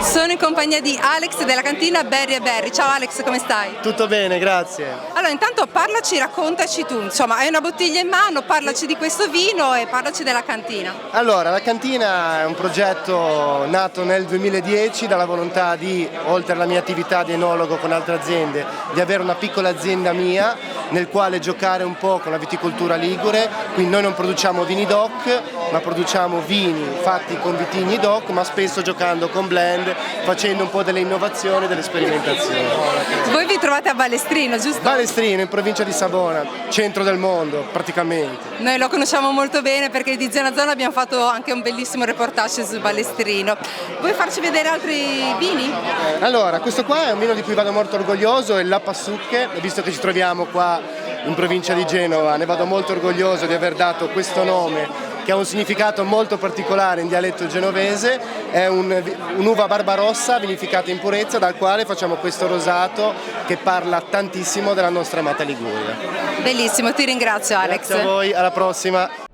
Sono in compagnia di Alex della cantina Berry & Berry. Ciao Alex, come stai? Tutto bene, grazie. Allora, intanto parlaci, raccontaci tu, insomma, hai una bottiglia in mano, parlaci di questo vino e parlaci della cantina. Allora, la cantina è un progetto nato nel 2010 dalla volontà di, oltre alla mia attività di enologo con altre aziende, di avere una piccola azienda mia nel quale giocare un po' con la viticoltura ligure. Quindi noi non produciamo vini DOC, ma produciamo vini fatti con vitigni DOC, ma spesso giocando con blend, facendo un po' delle innovazioni e delle sperimentazioni. Voi vi trovate a Ballestrino, giusto? Ballestrino, in provincia di Savona, centro del mondo praticamente. Noi lo conosciamo molto bene perché di Zona Zona abbiamo fatto anche un bellissimo reportage su Ballestrino. Vuoi farci vedere altri vini? Allora, questo qua è un vino di cui vado molto orgoglioso, è il La Passucche, visto che ci troviamo qua in provincia di Genova, ne vado molto orgoglioso di aver dato questo nome che ha un significato molto particolare in dialetto genovese. È un'uva barbarossa vinificata in purezza, dal quale facciamo questo rosato che parla tantissimo della nostra amata Liguria. Bellissimo, ti ringrazio Alex. Grazie a voi, alla prossima.